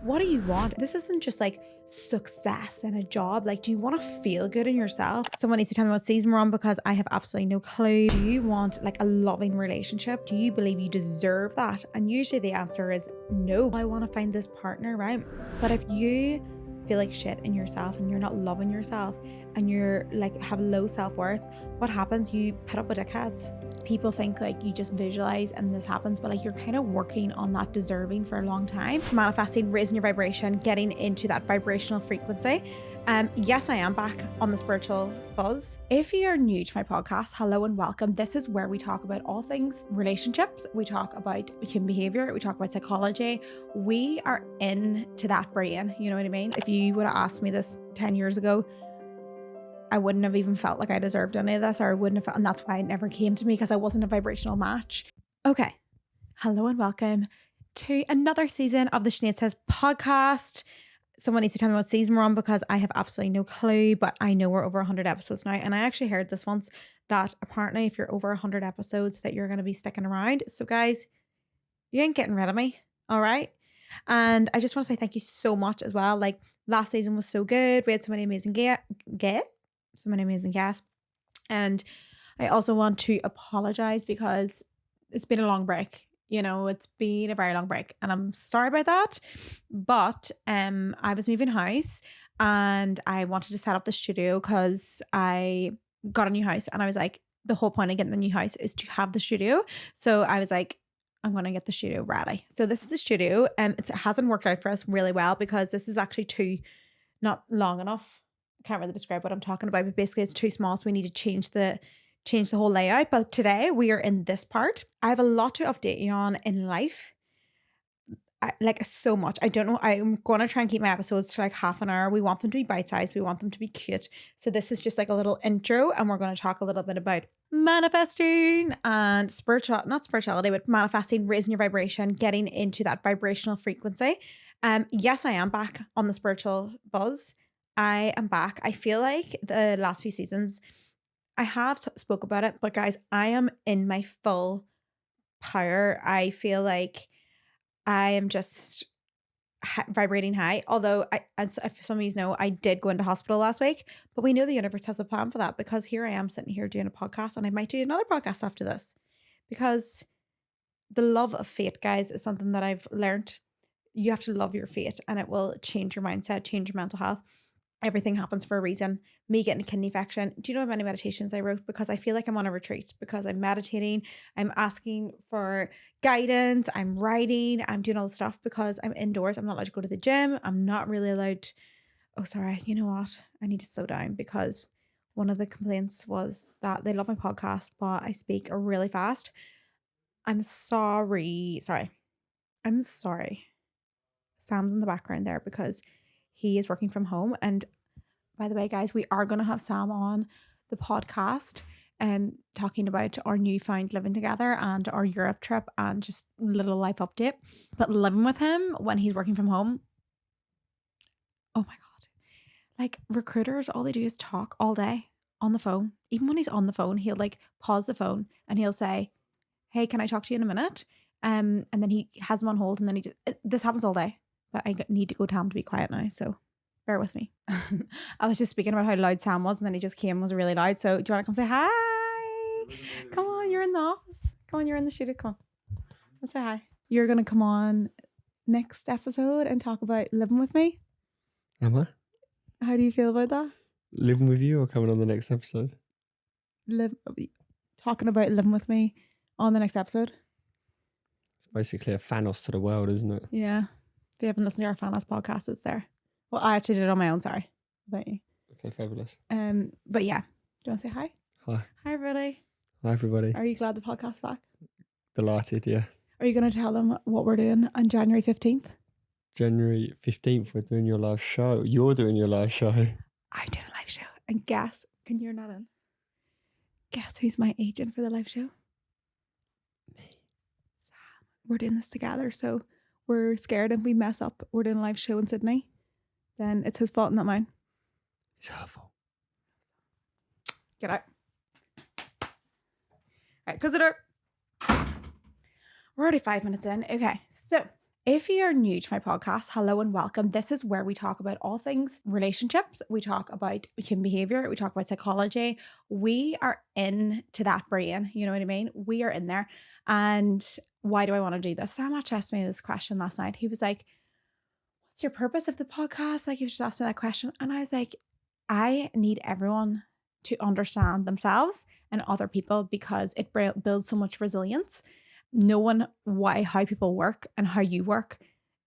What do you want? This isn't just like success in a job. Like, do you want to feel good in yourself? Someone needs to tell me what season we're on because I have absolutely no clue. Do you want like a loving relationship? Do you believe you deserve that? And usually the answer is no. I want to find this partner, right? But if you feel like shit in yourself and you're not loving yourself and you're like have low self-worth, what happens? You put up with dickheads. People think like you just visualize and this happens, but like you're kind of working on that deserving for a long time. Manifesting, raising your vibration, getting into that vibrational frequency. Yes, I am back on the spiritual buzz. If you are new to my podcast, hello and welcome. This is where we talk about all things relationships. We talk about human behavior. We talk about psychology. We are into that brain. You know what I mean? If you would have asked me this 10 years ago, I wouldn't have even felt like I deserved any of this, or I wouldn't have felt, and that's why it never came to me, because I wasn't a vibrational match. Okay. Hello and welcome to another season of the Sinead Says Podcast. Someone needs to tell me what season we're on because I have absolutely no clue, but I know we're over 100 episodes now. And I actually heard this once that apparently if you're over 100 episodes that you're going to be sticking around. So guys, you ain't getting rid of me. All right. And I just want to say thank you so much as well. Like last season was so good. We had so many amazing guests. And I also want to apologize because it's been a long break. You know, it's been a very long break and I'm sorry about that. But I was moving house and I wanted to set up the studio because I got a new house and I was like, the whole point of getting the new house is to have the studio. So I was like, I'm going to get the studio ready. So this is the studio. It hasn't worked out for us really well because this is actually not long enough. I can't really describe what I'm talking about, but basically it's too small. So we need to change the whole layout. But today we are in this part. I have a lot to update you on in life. Like so much. I don't know. I'm going to try and keep my episodes to like half an hour. We want them to be bite-sized. We want them to be cute. So this is just like a little intro and we're going to talk a little bit about manifesting and not spirituality, but manifesting, raising your vibration, getting into that vibrational frequency. Yes, I am back on the spiritual buzz. I am back. I feel like the last few seasons I have spoke about it, but guys, I am in my full power. I feel like I am just vibrating high. Although, as some of you know, I did go into hospital last week, but we know the universe has a plan for that because here I am sitting here doing a podcast and I might do another podcast after this because the love of fate, guys, is something that I've learned. You have to love your fate and it will change your mindset, change your mental health. Everything happens for a reason. Me getting a kidney infection. Do you know how many meditations I wrote? Because I feel like I'm on a retreat because I'm meditating. I'm asking for guidance. I'm writing. I'm doing all the stuff because I'm indoors. I'm not allowed to go to the gym. I'm not really allowed. Oh, sorry. You know what? I need to slow down because one of the complaints was that they love my podcast, but I speak really fast. I'm sorry. I'm sorry. Sam's in the background there because he is working from home. And by the way, guys, we are going to have Sam on the podcast talking about our newfound living together and our Europe trip and just a little life update. But living with him when he's working from home, oh my God. Like recruiters, all they do is talk all day on the phone. Even when he's on the phone, he'll like pause the phone and he'll say, hey, can I talk to you in a minute? And then he has him on hold and then this happens all day. But I need to go tell him to be quiet now, so bear with me. I was just speaking about how loud Sam was, and then he just came and was really loud. So do you want to come say hi? Come on, you're in the office. Come on, you're in the studio. Come on. Come say hi. You're going to come on next episode and talk about living with me. Am I? How do you feel about that? Living with you or coming on the next episode? Talking about living with me on the next episode. It's basically a Thanos to the world, isn't it? Yeah. If you haven't listened to our Fanas podcast, it's there. Well, I actually did it on my own, sorry. About you. Okay, fabulous. But yeah. Do you want to say hi? Hi. Hi, everybody. Hi, everybody. Are you glad the podcast's back? Delighted, yeah. Are you going to tell them what we're doing on January 15th? January 15th, we're doing your live show. You're doing your live show. I'm doing a live show. And guess, can you hear that in? Guess who's my agent for the live show? Me. Sam. We're doing this together, so we're scared if we mess up. We're doing a live show in Sydney. Then it's his fault, not mine. It's her fault. Get out. All right, close the door. We're already 5 minutes in. Okay, so If you're new to my podcast, hello and welcome. This is where we talk about all things relationships. We talk about human behavior. We talk about psychology. We are into that brain. You know what I mean? We are in there. And why do I want to do this? Sam actually asked me this question last night. He was like, what's your purpose of the podcast? Like, you just asked me that question. And I was like, I need everyone to understand themselves and other people because it builds so much resilience. Knowing how people work and how you work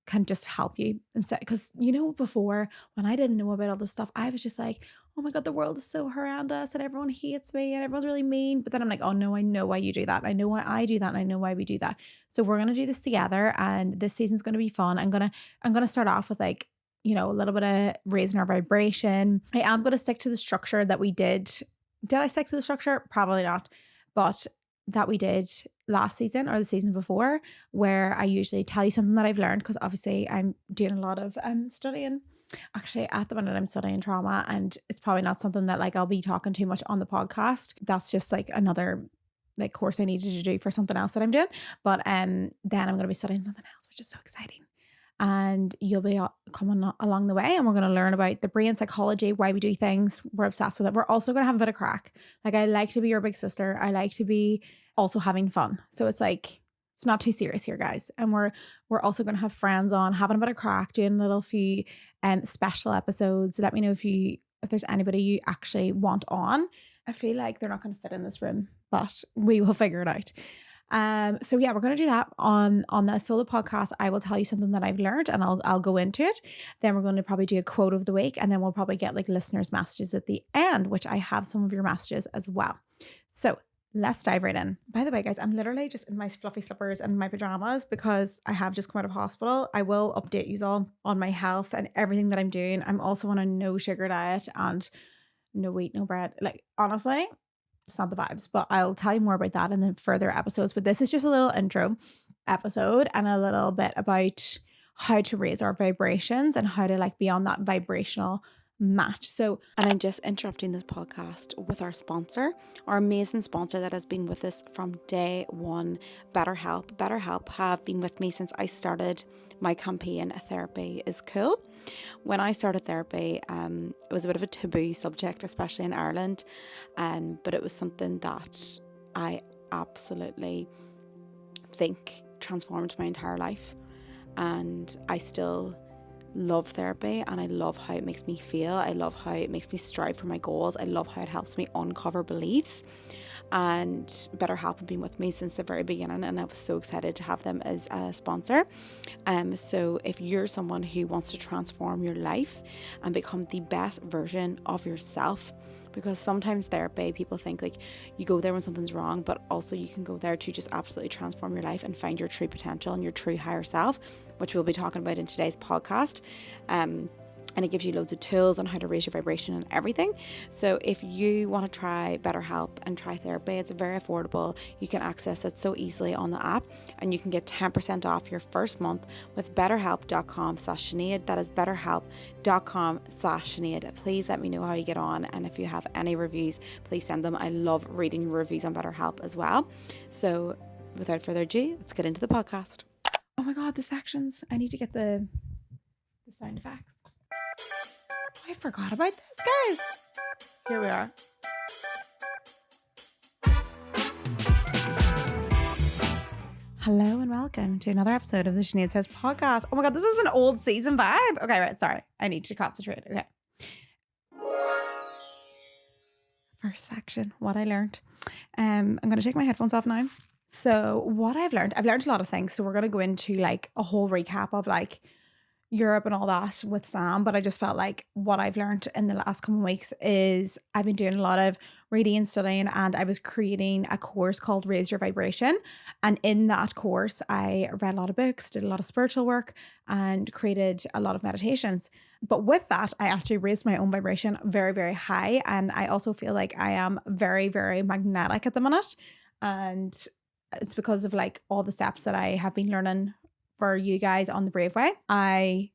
can just help you. And so, because before when I didn't know about all this stuff, I was just like, oh my God, the world is so horrendous and everyone hates me and everyone's really mean. But then I'm like, oh no, I know why you do that. I know why I do that. And I know why we do that. So we're gonna do this together, and this season's gonna be fun. I'm gonna start off with like, a little bit of raising our vibration. I am gonna stick to the structure that we did. Did I stick to the structure? Probably not. But that we did last season or the season before, where I usually tell you something that I've learned, because obviously I'm doing a lot of studying. Actually, at the minute I'm studying trauma, and it's probably not something that like I'll be talking too much on the podcast. That's just like another like course I needed to do for something else that I'm doing. But then I'm going to be studying something else, which is so exciting. And you'll be coming along the way, and we're going to learn about the brain, psychology, why we do things. We're obsessed with it. We're also going to have a bit of crack. Like, I like to be your big sister. I like to be also having fun. So it's like, it's not too serious here, guys. And we're also going to have friends on, having a bit of crack, doing a little few special episodes. Let me know if there's anybody you actually want on. I feel like they're not going to fit in this room, but we will figure it out. So yeah, we're going to do that on the solo podcast. I will tell you something that I've learned, and I'll go into it. Then we're going to probably do a quote of the week, and then we'll probably get like listeners' messages at the end, which I have some of your messages as well. So let's dive right in. By the way, guys, I'm literally just in my fluffy slippers and my pajamas because I have just come out of hospital. I will update you all on my health and everything that I'm doing. I'm also on a no sugar diet and no wheat, no bread. Like, honestly, it's not the vibes, but I'll tell you more about that in the further episodes. But this is just a little intro episode and a little bit about how to raise our vibrations and how to like be on that vibrational match. So, and I'm just interrupting this podcast with our sponsor, our amazing sponsor that has been with us from day one, BetterHelp. BetterHelp have been with me since I started my campaign, Therapy is Cool. When I started therapy, it was a bit of a taboo subject, especially in Ireland, but it was something that I absolutely think transformed my entire life, and I still love therapy, and I love how it makes me feel. I love how it makes me strive for my goals. I love how it helps me uncover beliefs. And BetterHelp have been with me since the very beginning, and I was so excited to have them as a sponsor. So if you're someone who wants to transform your life and become the best version of yourself, because sometimes therapy, people think like you go there when something's wrong, but also you can go there to just absolutely transform your life and find your true potential and your true higher self, which we'll be talking about in today's podcast. And it gives you loads of tools on how to raise your vibration and everything. So if you want to try BetterHelp and try therapy, it's very affordable. You can access it so easily on the app, and you can get 10% off your first month with betterhelp.com/Sinead. That is betterhelp.com/Sinead. Please let me know how you get on, and if you have any reviews, please send them. I love reading reviews on BetterHelp as well. So without further ado, let's get into the podcast. Oh my God, the sections. I need to get the sound effects. I forgot about this, guys. Here we are. Hello and welcome to another episode of the Sinead Says Podcast. Oh my God, this is an old season vibe. Okay, right, sorry. I need to concentrate. Okay. First section, what I learned. I'm going to take my headphones off now. So what I've learned a lot of things. So we're going to go into like a whole recap of like Europe and all that with Sam, but I just felt like what I've learned in the last couple of weeks is I've been doing a lot of reading and studying, and I was creating a course called Raise Your Vibration. And in that course, I read a lot of books, did a lot of spiritual work, and created a lot of meditations. But with that, I actually raised my own vibration very, very high. And I also feel like I am very, very magnetic at the minute. And it's because of like all the steps that I have been learning for you guys on the Brave Way. I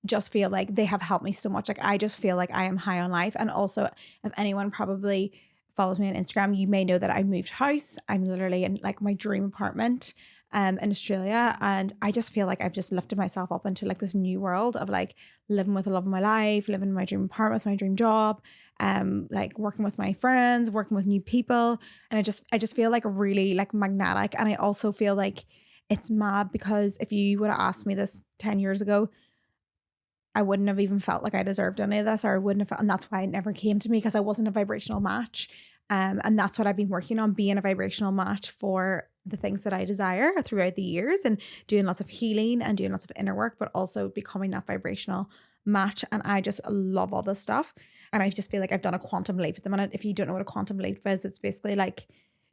just feel like they have helped me so much. Like, I just feel like I am high on life. And also, if anyone probably follows me on Instagram, you may know that I moved house. I'm literally in like my dream apartment. in Australia, and I just feel like I've just lifted myself up into like this new world of like living with the love of my life, living in my dream apartment with my dream job, like working with my friends, working with new people, and I just feel like really like magnetic. And I also feel like it's mad because if you would have asked me this 10 years ago, I wouldn't have even felt like I deserved any of this, or I wouldn't have felt, and that's why it never came to me, because I wasn't a vibrational match. And that's what I've been working on, being a vibrational match for the things that I desire throughout the years, and doing lots of healing and doing lots of inner work, but also becoming that vibrational match. And I just love all this stuff. And I just feel like I've done a quantum leap at the minute. If you don't know what a quantum leap is, it's basically like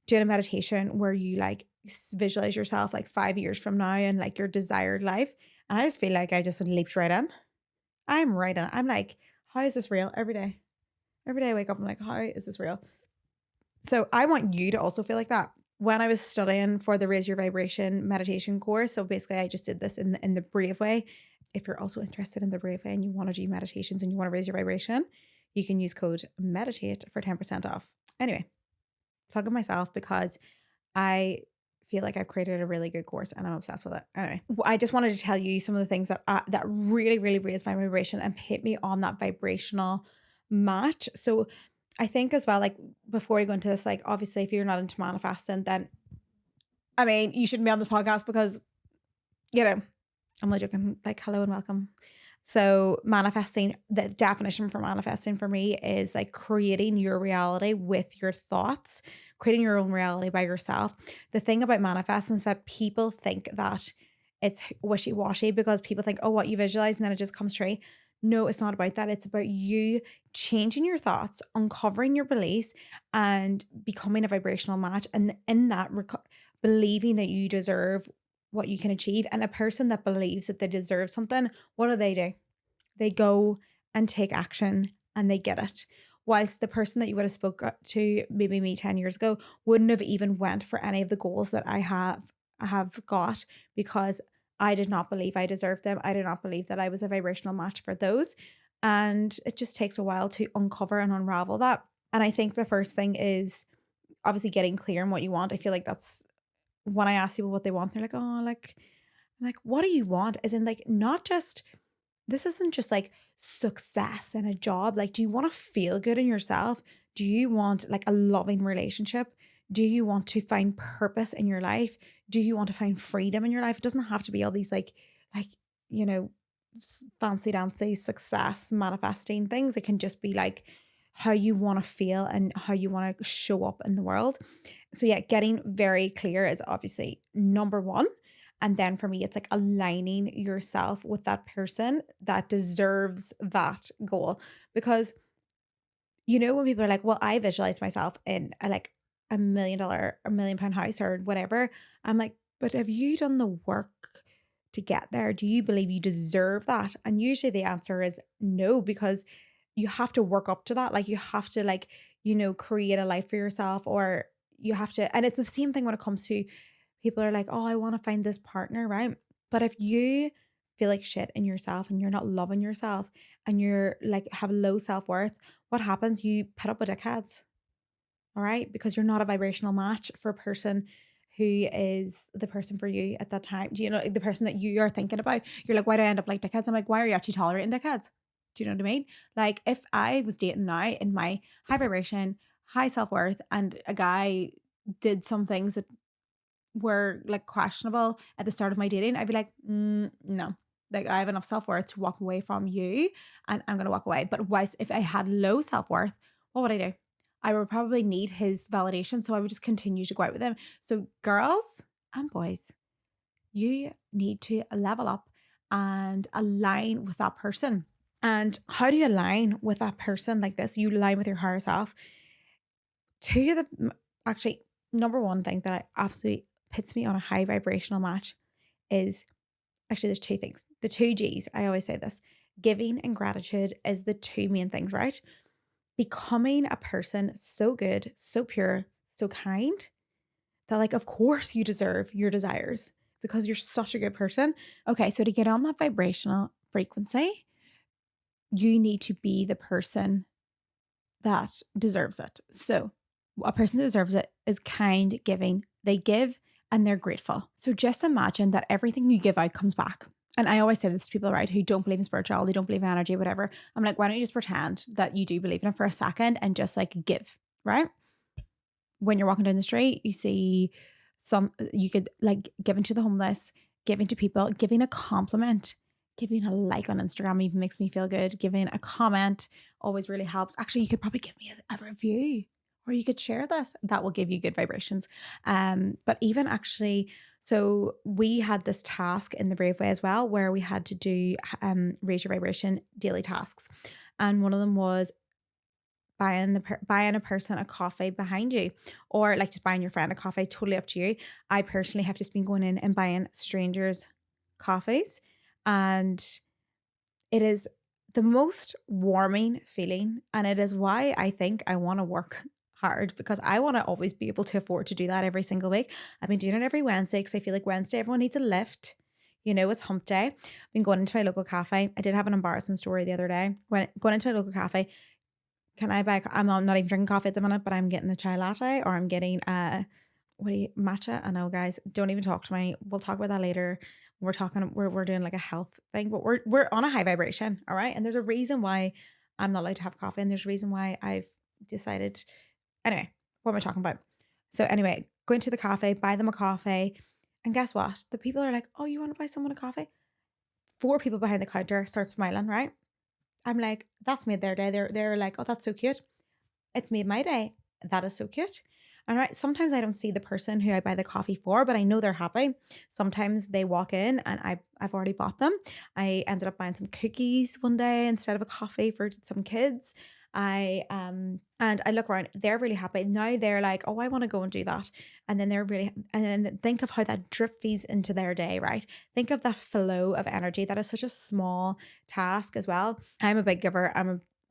doing a meditation where you like visualize yourself like 5 years from now and like your desired life. And I just feel like I just leaped right in. I'm right in. I'm like, how is this real? Every day. Every day I wake up, I'm like, how is this real? So I want you to also feel like that. When I was studying for the Raise Your Vibration meditation course, so basically I just did this in the Brave Way. If you're also interested in the Brave Way and you want to do meditations and you want to raise your vibration, you can use code MEDITATE for 10% off. Anyway, plugging myself because I feel like I've created a really good course and I'm obsessed with it. Anyway, I just wanted to tell you some of the things that that really, really raised my vibration and hit me on that vibrational match. So I think as well, like before we go into this, like obviously if you're not into manifesting, then I mean, you shouldn't be on this podcast because, you know, I'm not joking, like hello and welcome. So manifesting, the definition for manifesting for me is like creating your reality with your thoughts, creating your own reality by yourself. The thing about manifesting is that people think that it's wishy-washy because people think, oh, what you visualize and then it just comes true. No, it's not about that. It's about you changing your thoughts, uncovering your beliefs, and becoming a vibrational match. And in that, believing that you deserve what you can achieve. And a person that believes that they deserve something, what do? They go and take action and they get it. Whilst the person that you would have spoke to, maybe me 10 years ago, wouldn't have even went for any of the goals that I have got because I did not believe I deserved them. I did not believe that I was a vibrational match for those. And it just takes a while to uncover and unravel that. And I think the first thing is obviously getting clear on what you want. I feel like that's when I ask people what they want, they're like, oh, like, I'm like, what do you want? As in like, not just, this isn't just like success and a job. Like, do you want to feel good in yourself? Do you want like a loving relationship? Do you want to find purpose in your life? Do you want to find freedom in your life? It doesn't have to be all these like, you know, fancy dancy success manifesting things. It can just be like how you want to feel and how you want to show up in the world. So yeah, getting very clear is obviously number one. And then for me, it's like aligning yourself with that person that deserves that goal. Because, you know, when people are like, well, I visualize myself in like $1 million, £1 million house or whatever. I'm like, but have you done the work to get there? Do you believe you deserve that? And usually the answer is no, because you have to work up to that. Like you have to like, you know, create a life for yourself, or you have to, and it's the same thing when it comes to people are like, oh, I want to find this partner, right? But if you feel like shit in yourself and you're not loving yourself and you're like have low self-worth, what happens? You put up with dickheads, all right? Because you're not a vibrational match for a person who is the person for you at that time. Do you know the person that you are thinking about? You're like, why do I end up like dickheads? I'm like, why are you actually tolerating dickheads? Do you know what I mean? Like if I was dating now in my high vibration, high self-worth, and a guy did some things that were like questionable at the start of my dating, I'd be like, no, like I have enough self-worth to walk away from you and I'm going to walk away. But if I had low self-worth, what would I do? I would probably need his validation. So I would just continue to go out with him. So girls and boys, you need to level up and align with that person. And how do you align with that person like this? You align with your higher self. Actually, number one thing that absolutely puts me on a high vibrational match is, actually there's two things. The two G's, I always say this. Giving and gratitude is the two main things, right? Becoming a person so good, so pure, so kind that like, of course you deserve your desires because you're such a good person. Okay, so to get on that vibrational frequency, you need to be the person that deserves it. So a person that deserves it is kind, giving. They give and they're grateful. So just imagine that everything you give out comes back. And I always say this to people, right, who don't believe in spirituality, don't believe in energy, whatever. I'm like, why don't you just pretend that you do believe in it for a second and just like give, right? When you're walking down the street, you see you could like giving to the homeless, giving to people, giving a compliment, giving a like on Instagram even makes me feel good. Giving a comment always really helps. Actually, you could probably give me a review, or you could share this. That will give you good vibrations. But even actually, so we had this task in the Brave Way as well, where we had to do raise your vibration daily tasks. And one of them was buying a person a coffee behind you, or like just buying your friend a coffee, totally up to you. I personally have just been going in and buying strangers coffees, and it is the most warming feeling, and it is why I think I want to work hard, because I want to always be able to afford to do that every single week. I've been doing it every Wednesday because I feel like Wednesday everyone needs a lift. You know, it's hump day. I've been going into my local cafe. I did have an embarrassing story the other day. When going into a local cafe, can I buy? I'm not even drinking coffee at the minute, but I'm getting a chai latte, or I'm getting matcha. I know, guys, don't even talk to me. We'll talk about that later. We're doing like a health thing, but we're on a high vibration, all right. And there's a reason why I'm not allowed to have coffee, and there's a reason why I've decided. Anyway, what am I talking about? So anyway, go into the cafe, buy them a coffee, and guess what? The people are like, "Oh, you want to buy someone a coffee?" 4 people behind the counter start smiling, right? I'm like, that's made their day. They're like, oh, that's so cute. It's made my day. That is so cute. All right. Sometimes I don't see the person who I buy the coffee for, but I know they're happy. Sometimes they walk in and I've already bought them. I ended up buying some cookies one day instead of a coffee for some kids. And I look around, they're really happy. Now they're like, oh, I want to go and do that. And then and then think of how that drip feeds into their day, right? Think of that flow of energy. That is such a small task as well. I'm a big giver.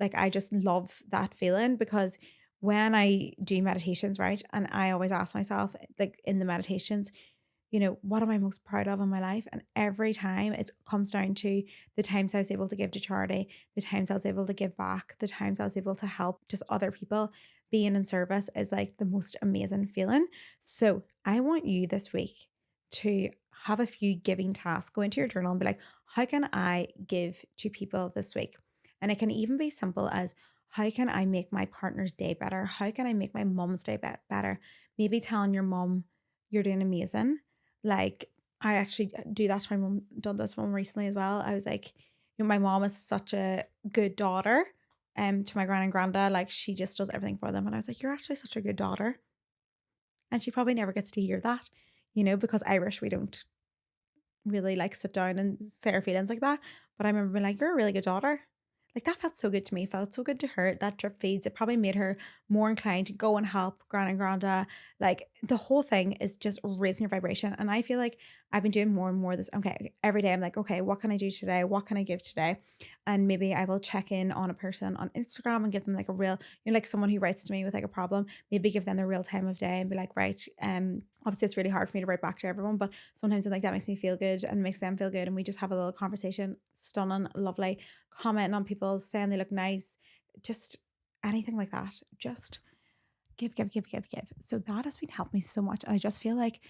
I just love that feeling, because when I do meditations, right, and I always ask myself, like in the meditations, you know, what am I most proud of in my life? And every time it comes down to the times I was able to give to charity, the times I was able to give back, the times I was able to help just other people. Being in service is like the most amazing feeling. So I want you this week to have a few giving tasks. Go into your journal and be like, how can I give to people this week? And it can even be simple as, how can I make my partner's day better? How can I make my mom's day better? Maybe telling your mom you're doing amazing. Like, I actually do that to my mom, done this one recently as well. I was like, you know, my mom is such a good daughter to my gran and granda. Like, she just does everything for them. And I was like, you're actually such a good daughter. And she probably never gets to hear that, you know, because Irish, we don't really like sit down and say our feelings like that. But I remember being like, you're a really good daughter. Like, that felt so good to me. It felt so good to her. That drip feeds. It probably made her more inclined to go and help Gran and Granda. Like, the whole thing is just raising your vibration. And I feel like I've been doing more and more of this. Okay, every day I'm like, okay, what can I do today? What can I give today? And maybe I will check in on a person on Instagram and give them like a real, you know, like someone who writes to me with like a problem. Maybe give them the real time of day and be like, right, obviously it's really hard for me to write back to everyone, but sometimes I think that makes me feel good and makes them feel good. And we just have a little conversation. Stunning, lovely. Commenting on people, saying they look nice, just anything like that. Just give. So that has been helping me so much. And I just feel like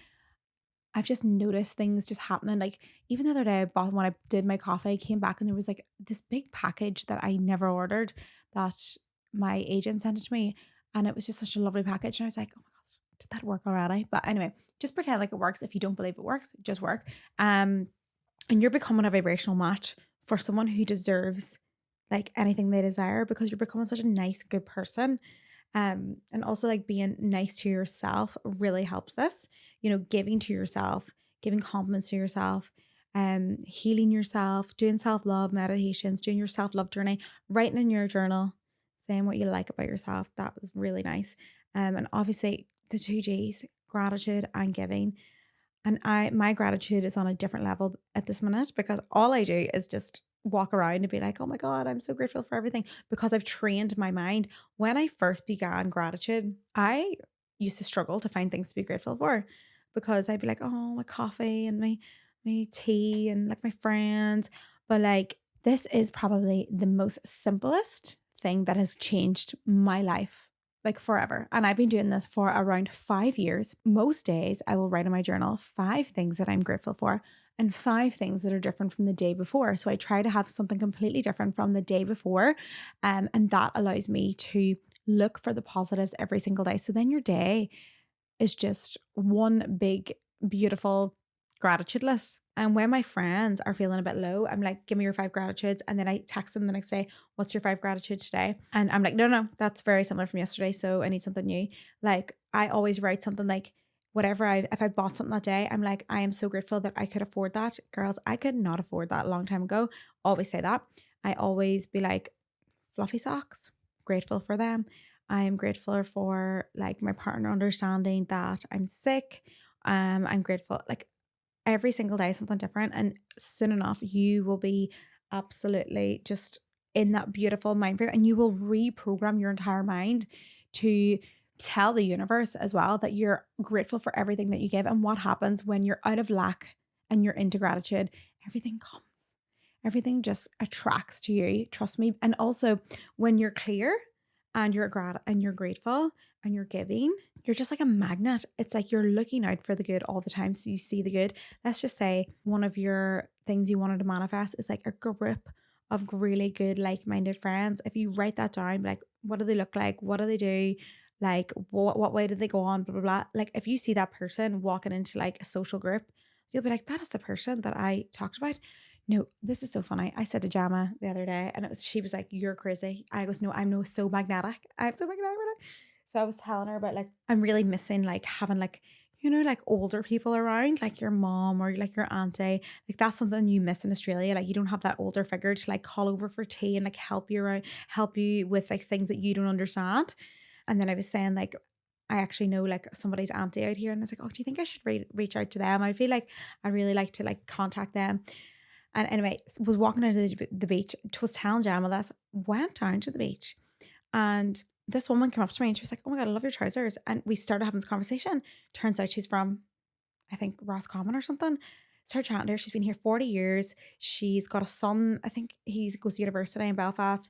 I've just noticed things just happening. Like, even the other day, when I did my coffee, I came back and there was like this big package that I never ordered, that my agent sent it to me. And it was just such a lovely package. And I was like, oh my gosh, did that work already? But anyway, just pretend like it works. If you don't believe it works, just work. And you're becoming a vibrational match for someone who deserves like anything they desire, because you're becoming such a nice, good person. And also like being nice to yourself really helps this, you know, giving to yourself, giving compliments to yourself, healing yourself, doing self-love meditations, doing your self-love journey, writing in your journal, saying what you like about yourself. That was really nice. And obviously the 2 G's, gratitude and giving. And my gratitude is on a different level at this minute, because all I do is just walk around and be like, oh my God, I'm so grateful for everything, because I've trained my mind. When I first began gratitude, I used to struggle to find things to be grateful for, because I'd be like, oh, my coffee and my tea and like my friends. But like, this is probably the most simplest thing that has changed my life like forever. And I've been doing this for around 5 years. Most days I will write in my journal 5 things that I'm grateful for and 5 things that are different from the day before. So I try to have something completely different from the day before. And that allows me to look for the positives every single day. So then your day is just one big, beautiful gratitude list. And when my friends are feeling a bit low, I'm like, give me your 5 gratitudes. And then I text them the next day, what's your 5 gratitude today? And I'm like, no, that's very similar from yesterday. So I need something new. Like I always write something like, if I bought something that day, I'm like, I am so grateful that I could afford that. Girls, I could not afford that a long time ago. Always say that. I always be like, fluffy socks, grateful for them. I am grateful for like my partner understanding that I'm sick. I'm grateful, like every single day something different, and soon enough you will be absolutely just in that beautiful mind frame, and you will reprogram your entire mind to tell the universe as well that you're grateful for everything that you give. And what happens when you're out of lack and you're into gratitude? Everything comes. Everything just attracts to you. Trust me. And also when you're clear and you're grateful and you're giving, you're just like a magnet. It's like you're looking out for the good all the time. So you see the good. Let's just say one of your things you wanted to manifest is like a group of really good, like-minded friends. If you write that down, like, what do they look like? What do they do? Like, what way did they go on? Blah, blah, blah. Like, if you see that person walking into like a social group, you'll be like, that is the person that I talked about. No, this is so funny. I said to Jama the other day, and she was like, you're crazy. I goes, no, I'm no so magnetic. I'm so magnetic. So I was telling her about like, I'm really missing like having like, like older people around, like your mom or like your auntie. Like that's something you miss in Australia. Like you don't have that older figure to like call over for tea and like help you around, help you with like things that you don't understand. And then I was saying like, I actually know like somebody's auntie out here, and I was like, oh, do you think I should reach out to them? I feel like I really like to like contact them. And anyway, was walking into the beach, was telling Jama this, went down to the beach, and this woman came up to me and she was like, oh my God, I love your trousers. And we started having this conversation. Turns out she's from, I think, Roscommon or something. Started chatting to her. She's been here 40 years. She's got a son. I think he goes to university in Belfast.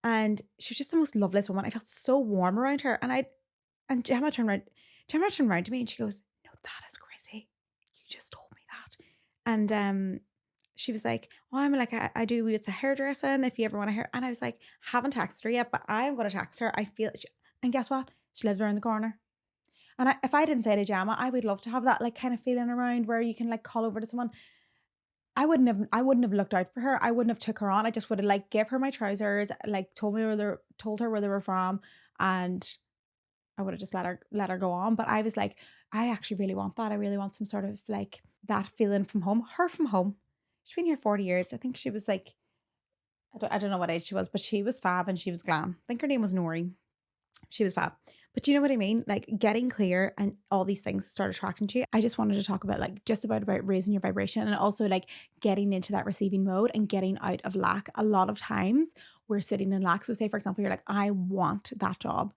And she was just the most loveliest woman. I felt so warm around her. And Gemma turned around to me and she goes, no, that is crazy. You just told me that. And she was like, oh, I'm like, I do, it's a hairdressing if you ever want to hear. And I was like, haven't texted her yet, but I'm going to text her. I feel it. And guess what? She lives around the corner. And if I didn't say to Gemma, I would love to have that like kind of feeling around where you can like call over to someone. I wouldn't have looked out for her. I wouldn't have took her on. I just would have like give her my trousers, like told her where they were from, and I would have just let her go on. But I was like, I actually really want that. I really want some sort of like that feeling from home. Her from home. She's been here 40 years. I think she was like, I don't know what age she was, but she was fab and she was glam. I think her name was Nori. She was fab. But you know what I mean? Like getting clear and all these things start attracting to you. I just wanted to talk about like just about raising your vibration and also like getting into that receiving mode and getting out of lack. A lot of times we're sitting in lack. So say, for example, you're like, I want that job,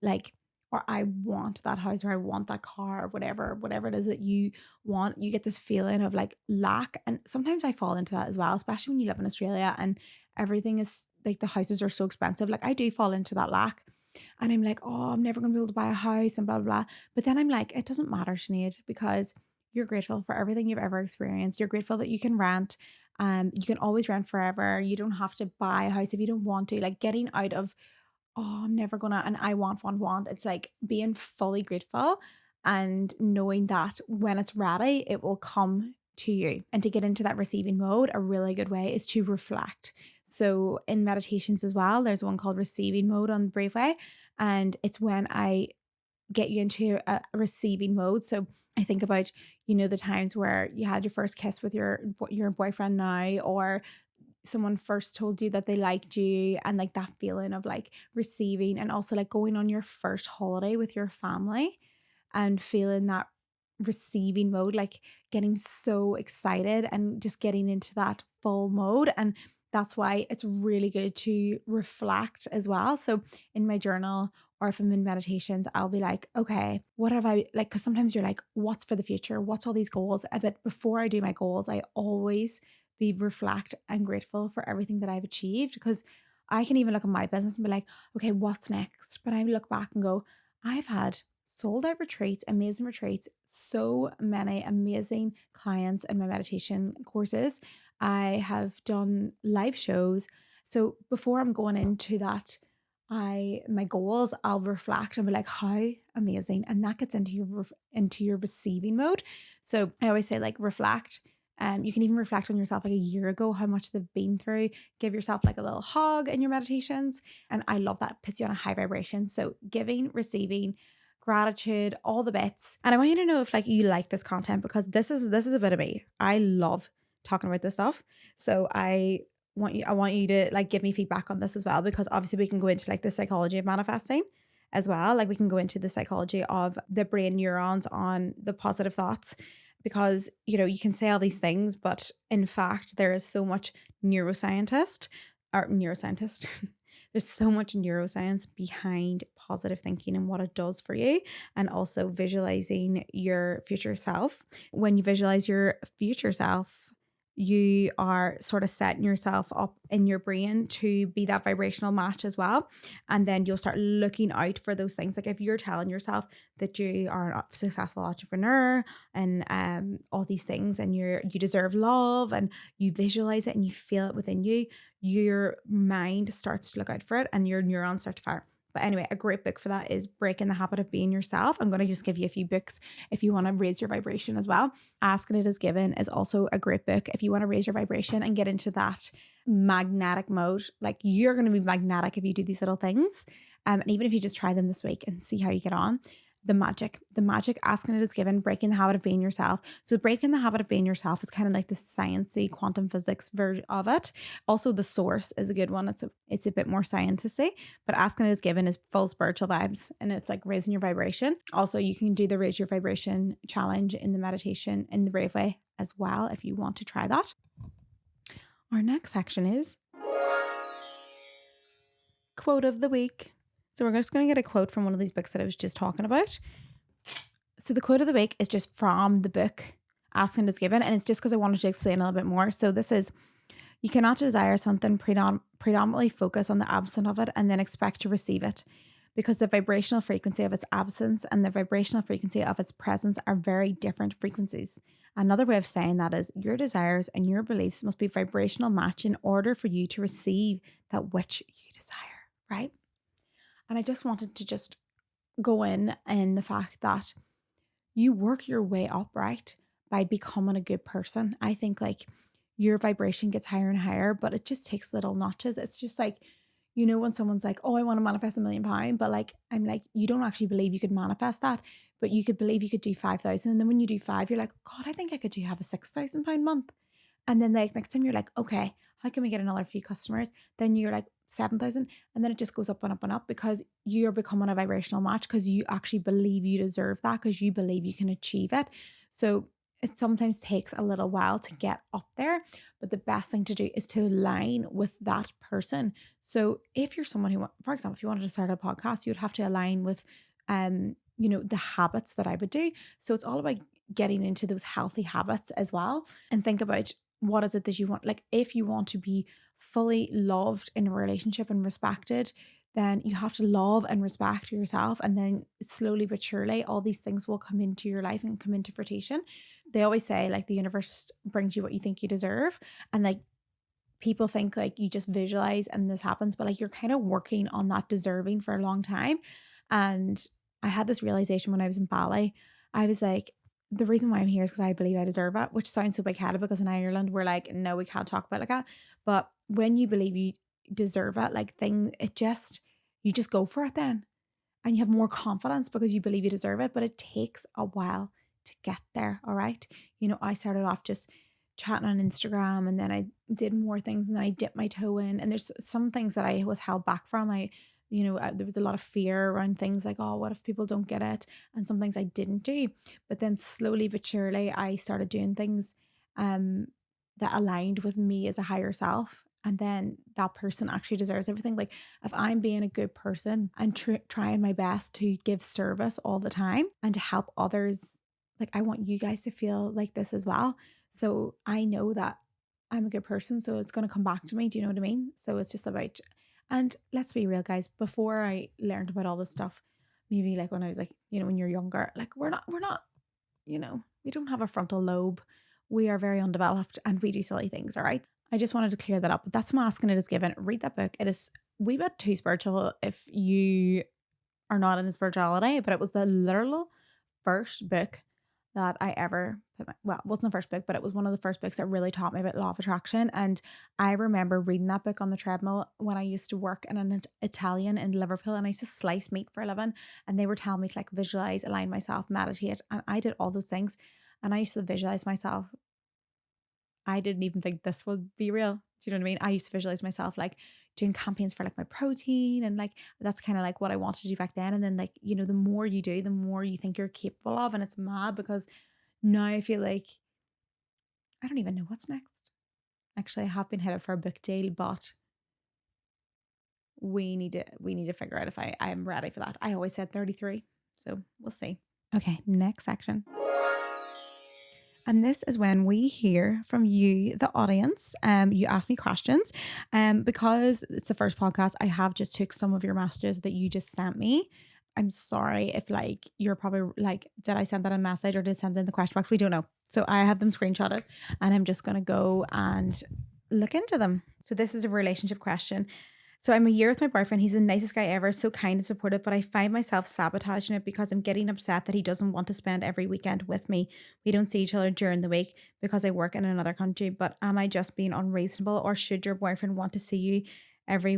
like, or I want that house, or I want that car, or whatever it is that you want. You get this feeling of like lack. And sometimes I fall into that as well, especially when you live in Australia and everything is like the houses are so expensive. Like I do fall into that lack. And I'm like, oh, I'm never going to be able to buy a house and blah, blah, blah. But then I'm like, it doesn't matter, Sinead, because you're grateful for everything you've ever experienced. You're grateful that you can rent. You can always rent forever. You don't have to buy a house if you don't want to. Like getting out of, oh, I'm never going to, and I want. It's like being fully grateful and knowing that when it's ready, it will come to you. And to get into that receiving mode, a really good way is to reflect. So in meditations as well, there's one called receiving mode on Braveway. And it's when I get you into a receiving mode. So I think about, the times where you had your first kiss with your boyfriend now, or someone first told you that they liked you, and like that feeling of like receiving, and also like going on your first holiday with your family and feeling that receiving mode, like getting so excited and just getting into that full mode. And that's why it's really good to reflect as well. So in my journal, or if I'm in meditations, I'll be like, okay, what have I, like, because sometimes you're like, what's for the future? What's all these goals? But before I do my goals, I always reflect and grateful for everything that I've achieved, because I can even look at my business and be like, okay, what's next? But I look back and go, I've had sold out retreats, amazing retreats, so many amazing clients in my meditation courses. I have done live shows. So before I'm going into that, my goals, I'll reflect and be like, how amazing. And that gets into your receiving mode. So I always say, like, reflect. You can even reflect on yourself like a year ago, how much they've been through. Give yourself like a little hug in your meditations. And I love that. It puts you on a high vibration. So giving, receiving, gratitude, all the bits. And I want you to know if like you like this content, because this is a bit of me. I love talking about this stuff. So I want you to like give me feedback on this as well, because obviously we can go into like the psychology of manifesting as well. Like we can go into the psychology of the brain neurons on the positive thoughts, because you can say all these things, but in fact there is so much neuroscientist there's so much neuroscience behind positive thinking and what it does for you, and also visualizing your future self. When you visualize your future self, you are sort of setting yourself up in your brain to be that vibrational match as well. And then you'll start looking out for those things. Like if you're telling yourself that you are a successful entrepreneur and all these things, and you deserve love, and you visualize it and you feel it within you, your mind starts to look out for it and your neurons start to fire. But anyway, a great book for that is Breaking the Habit of Being Yourself. I'm going to just give you a few books if you want to raise your vibration as well. Asking It Is Given is also a great book if you want to raise your vibration and get into that magnetic mode. Like you're going to be magnetic if you do these little things. And even if you just try them this week and see how you get on. The magic, Asking It Is Given, Breaking the Habit of Being Yourself. So Breaking the Habit of Being Yourself is kind of like the sciencey quantum physics version of it. Also The Source is a good one. It's a bit more sciencey, but Asking It Is Given is full spiritual vibes, and it's like raising your vibration. Also, you can do the Raise Your Vibration challenge in the meditation in the Brave Way as well if you want to try that. Our next section is Quote of the Week. So we're just going to get a quote from one of these books that I was just talking about. So the quote of the week is just from the book Asking It Is Given, and it's just because I wanted to explain a little bit more. So this is, you cannot desire something, predominantly focus on the absence of it, and then expect to receive it, because the vibrational frequency of its absence and the vibrational frequency of its presence are very different frequencies. Another way of saying that is your desires and your beliefs must be vibrational match in order for you to receive that which you desire, right? And I just wanted to just go in the fact that you work your way up, right, by becoming a good person. I think like your vibration gets higher and higher, but it just takes little notches. It's just like, when someone's like, oh, I want to manifest £1 million, but like, I'm like, you don't actually believe you could manifest that, but you could believe you could do 5,000. And then when you do 5, you're like, God, I think I could have a £6,000 month. And then like next time you're like, okay, how can we get another few customers? Then you're like 7,000. And then it just goes up and up and up, because you're becoming a vibrational match, because you actually believe you deserve that, because you believe you can achieve it. So it sometimes takes a little while to get up there, but the best thing to do is to align with that person. So if you're someone who, for example, if you wanted to start a podcast, you would have to align with, the habits that I would do. So it's all about getting into those healthy habits as well, and think about what is it that you want. Like if you want to be fully loved in a relationship and respected, then you have to love and respect yourself. And then slowly but surely, all these things will come into your life and come into fruition. They always say like the universe brings you what you think you deserve. And like people think like you just visualize and this happens, but like you're kind of working on that deserving for a long time. And I had this realization when I was in Bali. I was like, the reason why I'm here is because I believe I deserve it, which sounds so big-headed, because in Ireland we're like, no, we can't talk about it like that. But when you believe you deserve it, you just go for it then, and you have more confidence because you believe you deserve it. But it takes a while to get there. All right, I started off just chatting on Instagram, and then I did more things, and then I dipped my toe in, and there's some things that I was held back from. There was a lot of fear around things like, oh, what if people don't get it? And some things I didn't do. But then slowly but surely, I started doing things that aligned with me as a higher self. And then that person actually deserves everything. Like if I'm being a good person and trying my best to give service all the time and to help others, like I want you guys to feel like this as well. So I know that I'm a good person, so it's going to come back to me. Do you know what I mean? So it's just about And let's be real, guys, before I learned about all this stuff, maybe like when I was like, when you're younger, like we're not, we don't have a frontal lobe. We are very undeveloped and we do silly things, all right? I just wanted to clear that up. But that's Masking It Is Given. Read that book. It is wee bit too spiritual if you are not into spirituality, but it was the literal first book that I ever well, it wasn't the first book, but it was one of the first books that really taught me about law of attraction. And I remember reading that book on the treadmill when I used to work in an Italian in Liverpool, and I used to slice meat for a living. And they were telling me to like visualize, align myself, meditate. And I did all those things. And I used to visualize myself. I didn't even think this would be real. Do you know what I mean? I used to visualize myself like doing campaigns for like my protein, and like that's kind of like what I wanted to do back then. And then like, the more you do, the more you think you're capable of. And it's mad because now I feel like I don't even know what's next. Actually, I have been headed for a book deal, but we need to figure out if I am ready for that. I always said 33, so we'll see. Okay, next section. And this is when we hear from you, the audience. You ask me questions. Because it's the first podcast, I have just took some of your messages that you just sent me. I'm sorry if like you're probably like, did I send that in message or did I send it in the question box? We don't know. So I have them screenshotted and I'm just gonna go and look into them. So this is a relationship question. So I'm a year with my boyfriend. He's the nicest guy ever, so kind and supportive, but I find myself sabotaging it because I'm getting upset that he doesn't want to spend every weekend with me. We don't see each other during the week because I work in another country, but am I just being unreasonable, or should your boyfriend want to see you every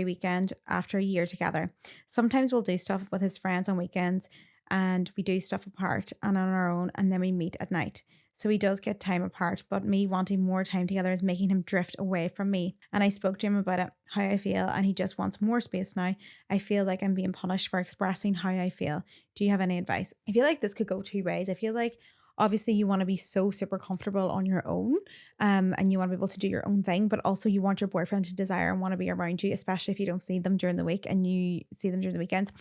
weekend after a year together? Sometimes we'll do stuff with his friends on weekends and we do stuff apart and on our own, and then we meet at night. So he does get time apart, but me wanting more time together is making him drift away from me. And I spoke to him about it, how I feel, and he just wants more space now. I feel like I'm being punished for expressing how I feel. Do you have any advice? I feel like this could go two ways. I feel like obviously you want to be so super comfortable on your own, and you want to be able to do your own thing, but also you want your boyfriend to desire and want to be around you, especially if you don't see them during the week and you see them during the weekends.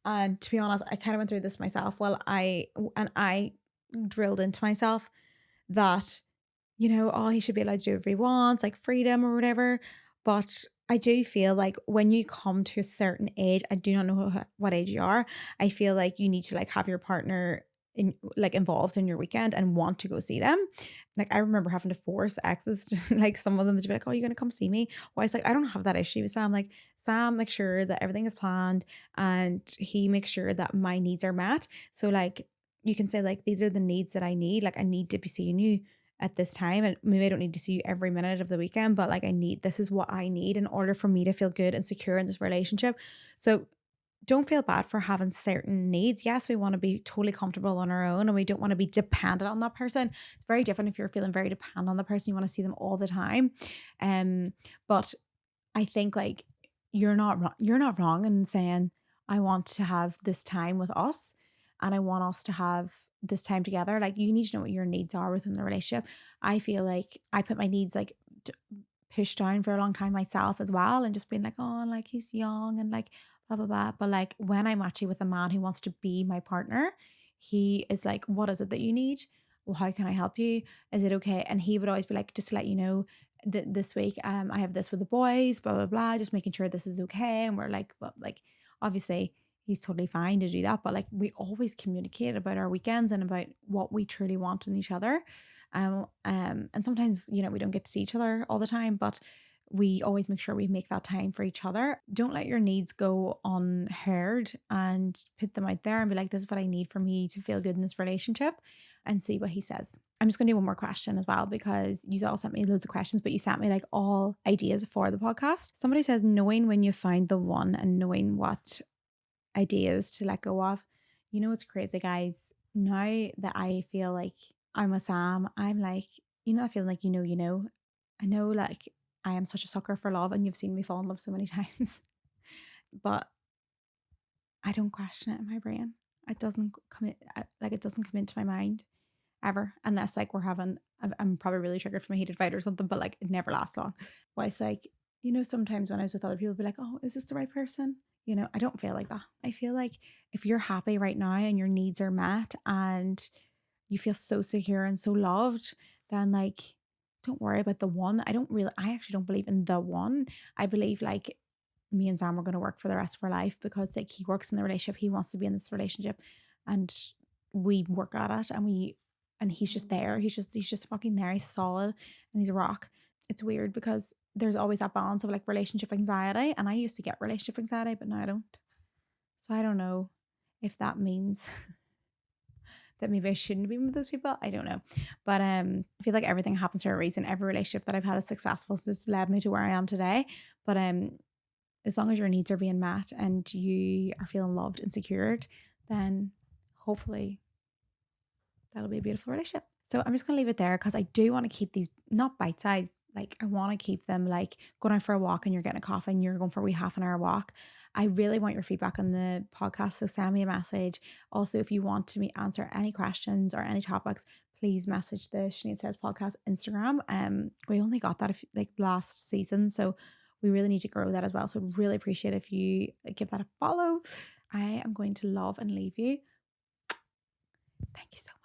And to be honest, I kind of went through this myself. I drilled into myself that, oh, he should be allowed to do whatever he wants, like freedom or whatever. But I do feel like when you come to a certain age, I do not know what age you are, I feel like you need to like have your partner involved in your weekend and want to go see them. Like I remember having to force exes to, like some of them to be like, oh, you're gonna come see me. Well, I was like, I don't have that issue with Sam. Like Sam makes sure that everything is planned and he makes sure that my needs are met. So like you can say like, these are the needs that I need. Like I need to be seeing you at this time, and maybe I don't need to see you every minute of the weekend, but like this is what I need in order for me to feel good and secure in this relationship. So don't feel bad for having certain needs. Yes, we want to be totally comfortable on our own and we don't want to be dependent on that person. It's very different if you're feeling very dependent on the person, you want to see them all the time. But I think like you're not wrong in saying I want to have this time with us and I want us to have this time together. Like you need to know what your needs are within the relationship. I feel like I put my needs like pushed down for a long time myself as well, and just being like, oh, like he's young and like blah blah blah. But like when I'm actually with a man who wants to be my partner, he is like, what is it that you need? Well, how can I help you? Is it okay? And he would always be like, just to let you know that this week I have this with the boys, blah blah blah, just making sure this is okay. And we're like, well, like obviously he's totally fine to do that, but like we always communicate about our weekends and about what we truly want in each other. And sometimes we don't get to see each other all the time, but we always make sure we make that time for each other. Don't let your needs go unheard and put them out there and be like, this is what I need for me to feel good in this relationship, and see what he says. I'm just going to do one more question as well, because you all sent me loads of questions, but you sent me like all ideas for the podcast. Somebody says, knowing when you find the one and knowing what ideas to let go of. It's crazy, guys. Now that I feel like I'm with Sam, I'm like, I feel like, I know like I am such a sucker for love, and you've seen me fall in love so many times, but I don't question it in my brain. It doesn't come it doesn't come into my mind ever, unless like I'm probably really triggered from a heated fight or something, but like it never lasts long. Why it's like, sometimes when I was with other people, I'd be like, oh, is this the right person? I don't feel like that. I feel like if you're happy right now and your needs are met and you feel so secure and so loved, then like, don't worry about the one. I actually don't believe in the one. I believe like me and Sam are going to work for the rest of our life, because like he works in the relationship, he wants to be in this relationship, and we work at it, and he's just there. He's just fucking there. He's solid and he's a rock. It's weird because there's always that balance of like relationship anxiety, and I used to get relationship anxiety, but now I don't. So I don't know if that means that maybe I shouldn't be with those people. I don't know. But I feel like everything happens for a reason. Every relationship that I've had is successful. So it's led me to where I am today. But as long as your needs are being met and you are feeling loved and secured, then hopefully that'll be a beautiful relationship. So I'm just going to leave it there, because I do want to keep these not bite-sized. Like I want to keep them like going out for a walk and you're getting a coffee and you're going for a wee half-an-hour walk. I really want your feedback on the podcast. So send me a message. Also, if you want to answer any questions or any topics, please message the Sinead Says Podcast Instagram. We only got that like last season, so we really need to grow that as well. So really appreciate if you give that a follow. I am going to love and leave you. Thank you so much.